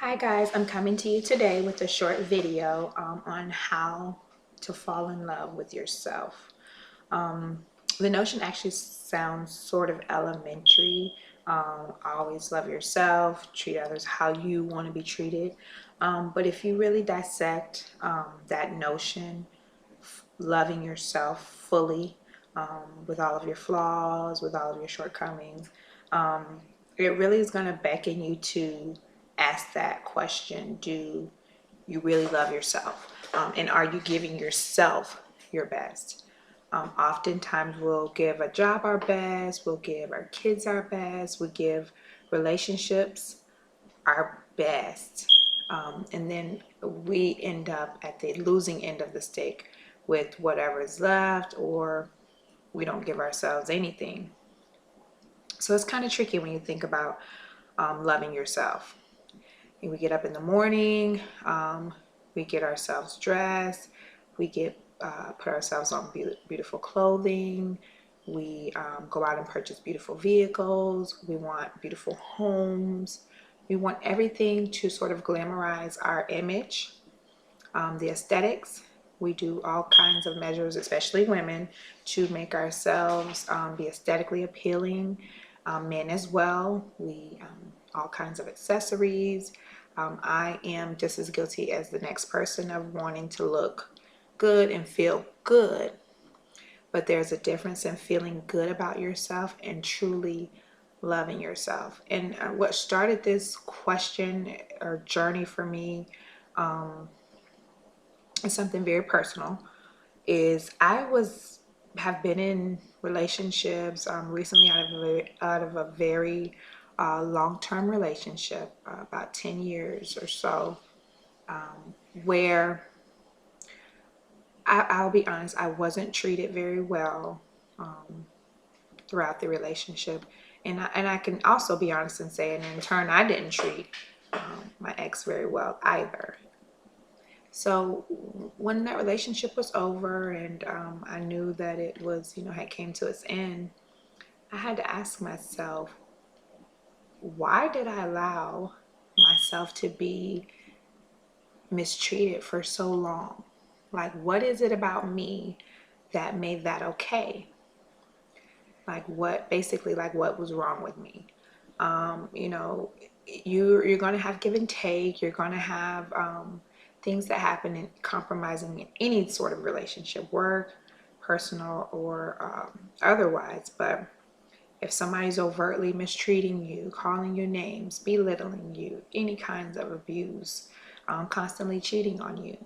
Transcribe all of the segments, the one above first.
Hi guys, I'm coming to you today with a short video on how to fall in love with yourself. Um, the notion actually sounds sort of elementary. Always love yourself, treat others how you want to be treated. But if you really dissect that notion, loving yourself fully, with all of your flaws, with all of your shortcomings, um, it really is going to beckon you to ask that question: do you really love yourself? And are you giving yourself your best? Oftentimes we'll give a job our best, we'll give our kids our best, we give relationships our best. And then we end up at the losing end of the stick with whatever is left, or we don't give ourselves anything. So it's kind of tricky when you think about loving yourself. And we get up in the morning, we get ourselves dressed, we get put ourselves on beautiful clothing, we go out and purchase beautiful vehicles, we want beautiful homes, we want everything to sort of glamorize our image, the aesthetics. We do all kinds of measures, especially women, to make ourselves be aesthetically appealing. Men as well. We all kinds of accessories. I am just as guilty as the next person of wanting to look good and feel good. But there's a difference in feeling good about yourself and truly loving yourself. And what started this question or journey for me is something very personal. Is I have been in relationships recently out of a very long-term relationship, about 10 years or so, where I'll be honest, I wasn't treated very well throughout the relationship. And I can also be honest and say, and in turn, I didn't treat my ex very well either. So when that relationship was over and I knew that it was, had came to its end, I had to ask myself, why did I allow myself to be mistreated for so long? Like, what is it about me that made that okay? Like, what was wrong with me? You know, you're going to have give and take. You're going to have things that happen in compromising in any sort of relationship, work, personal, or otherwise. But if somebody's overtly mistreating you, calling you names, belittling you, any kinds of abuse, constantly cheating on you,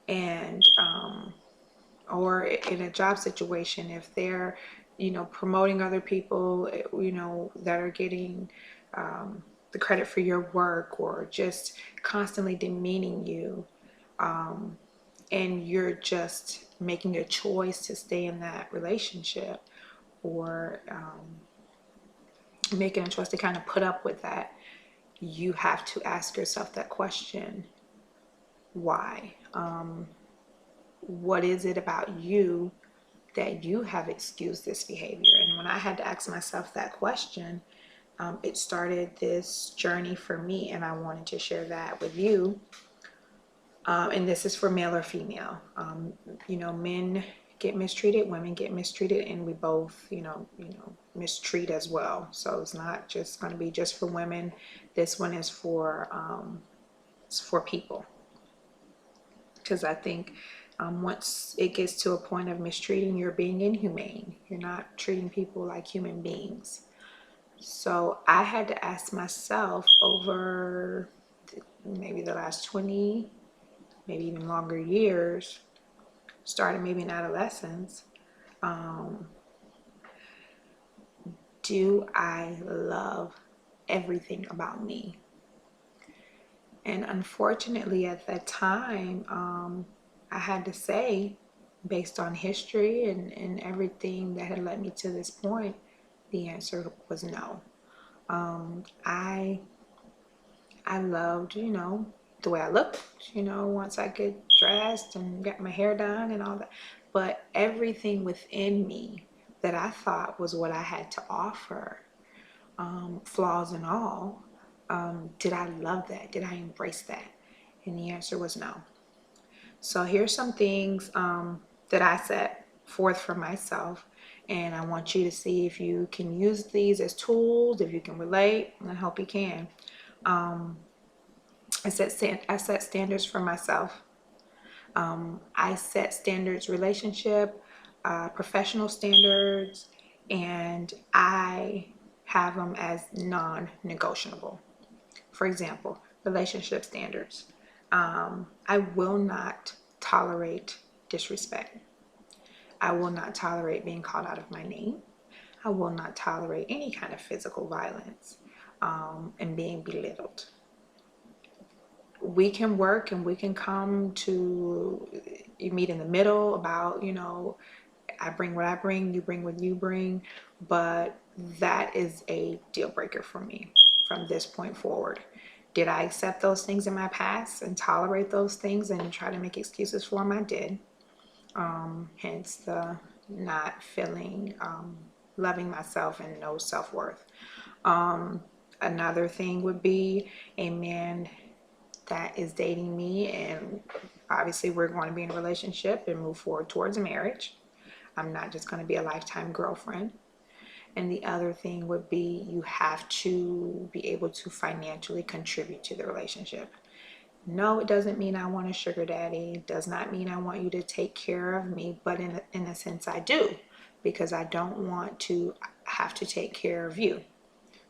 and or in a job situation, if they're, promoting other people, that are getting the credit for your work, or just constantly demeaning you, and you're just making a choice to stay in that relationship, or making a choice to kind of put up with that, you have to ask yourself that question: why? What is it about you that you have excused this behavior? And when I had to ask myself that question, it started this journey for me, and I wanted to share that with you. And this is for male or female. Men get mistreated, women get mistreated, and we both, mistreat as well. So it's not just going to be just for women. This one is it's for people, because I think once it gets to a point of mistreating, you're being inhumane. You're not treating people like human beings. So I had to ask myself over maybe the last 20, maybe even longer years, started maybe in adolescence, do I love everything about me? And unfortunately, at that time, I had to say, based on history and everything that had led me to this point, the answer was no. I loved, the way I looked, once I get dressed and got my hair done and all that. But everything within me that I thought was what I had to offer, flaws and all, Did I love that? Did I embrace that? And the answer was no. So here's some things that I set forth for myself, and I want you to see if you can use these as tools, if you can relate, and I hope you can. I set standards for myself. I set standards, relationship, professional standards, and I have them as non-negotiable. For example, relationship standards. I will not tolerate disrespect. I will not tolerate being called out of my name. I will not tolerate any kind of physical violence and being belittled. We can work and we can come to meet in the middle about, I bring what I bring, you bring what you bring, but that is a deal breaker for me from this point forward. Did I accept those things in my past and tolerate those things and try to make excuses for them? I did. Hence the not feeling, loving myself and no self-worth. Another thing would be a man that is dating me, and obviously we're going to be in a relationship and move forward towards marriage. I'm not just going to be a lifetime girlfriend. And the other thing would be you have to be able to financially contribute to the relationship. No, it doesn't mean I want a sugar daddy. It does not mean I want you to take care of me, but in a sense I do, because I don't want to have to take care of you.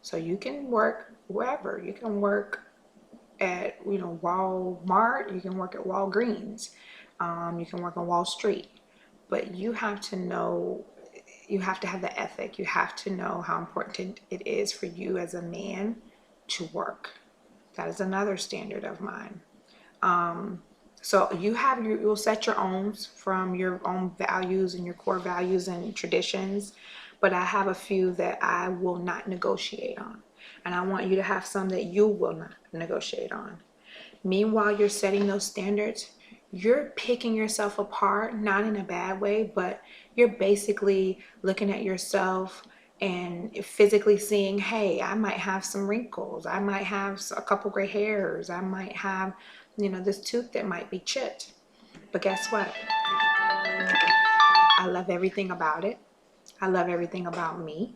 So you can work wherever. You can work at, Walmart. You can work at Walgreens. You can work on Wall Street. But you have to know, you have to have the ethic. You have to know how important it is for you as a man to work. That is another standard of mine. So you'll set your own from your own values and your core values and traditions, but I have a few that I will not negotiate on. And I want you to have some that you will not negotiate on. Meanwhile, you're setting those standards, you're picking yourself apart, not in a bad way, but you're basically looking at yourself and physically seeing, hey, I might have some wrinkles. I might have a couple gray hairs. I might have, this tooth that might be chipped. But guess what? I love everything about it. I love everything about me.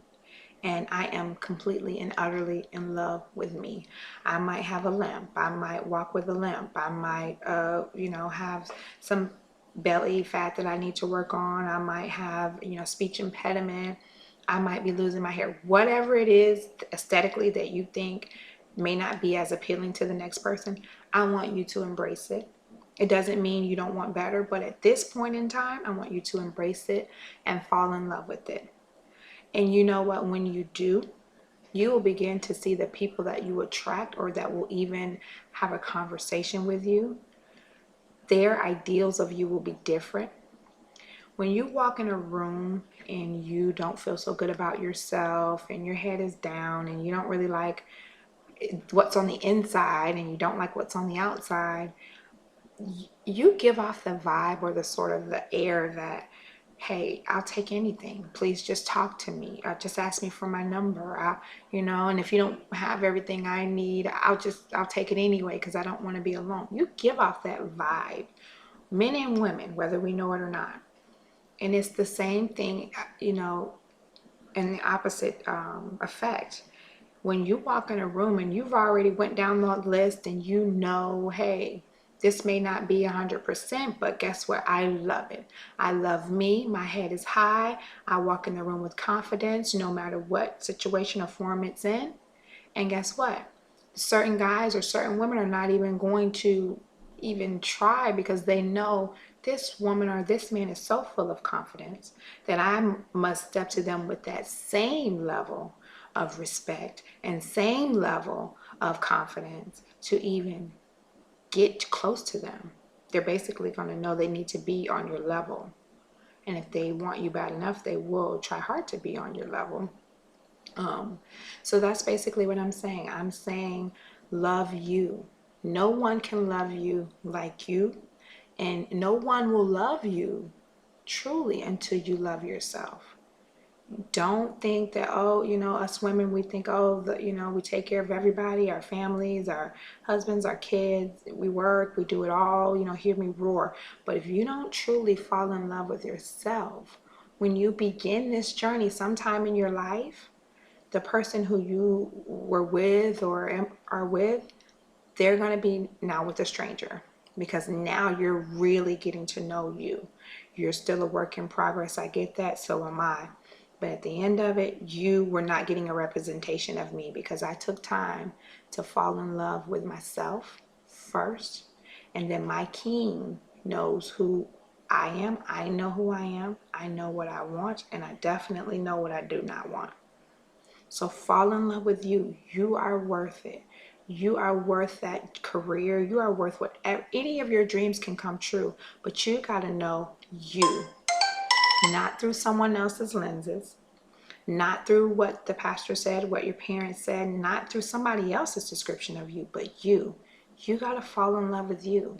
And I am completely and utterly in love with me. I might have a limp. I might walk with a limp. I might, have some belly fat that I need to work on. I might have, speech impediment. I might be losing my hair. Whatever it is aesthetically that you think may not be as appealing to the next person, I want you to embrace it. It doesn't mean you don't want better, but at this point in time, I want you to embrace it and fall in love with it. And you know what? When you do, you will begin to see the people that you attract or that will even have a conversation with you. Their ideals of you will be different. When you walk in a room and you don't feel so good about yourself and your head is down and you don't really like what's on the inside and you don't like what's on the outside, you give off the vibe or the sort of the air that, hey, I'll take anything. Please just talk to me. Just ask me for my number. And if you don't have everything I need, I'll take it anyway because I don't want to be alone. You give off that vibe, men and women, whether we know it or not. And it's the same thing, in the opposite effect. When you walk in a room and you've already went down the list and hey, this may not be 100%, but guess what? I love it. I love me. My head is high. I walk in the room with confidence, no matter what situation or form it's in. And guess what? Certain guys or certain women are not even going to even try because they know this woman or this man is so full of confidence that I must step to them with that same level of respect and same level of confidence to even get close to them. They're basically going to know they need to be on your level. And if they want you bad enough, they will try hard to be on your level. So that's basically what I'm saying. I'm saying love you. No one can love you like you. And no one will love you truly until you love yourself. Don't think that, oh, you know, us women, we think, oh, you know, we take care of everybody, our families, our husbands, our kids, we work, we do it all, you know, hear me roar. But if you don't truly fall in love with yourself, when you begin this journey sometime in your life, the person who you were with or are with, they're going to be now with a stranger, because now you're really getting to know you. You're still a work in progress. I get that. So am I. But at the end of it, you were not getting a representation of me, because I took time to fall in love with myself first. And then my king knows who I am. I know who I am. I know what I want. And I definitely know what I do not want. So fall in love with you. You are worth it. You are worth that career. You are worth whatever. Any of your dreams can come true, but you got to know you, not through someone else's lenses, not through what the pastor said, what your parents said, not through somebody else's description of you, but you. You got to fall in love with you.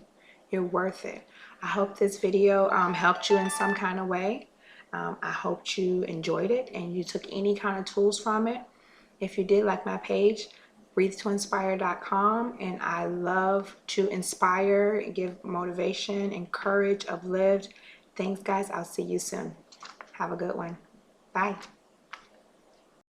You're worth it. I hope this video helped you in some kind of way. I hope you enjoyed it and you took any kind of tools from it. If you did, like my page, breathetoinspire.com, and I love to inspire, give motivation, encourage, uplift. Thanks, guys. I'll see you soon. Have a good one. Bye.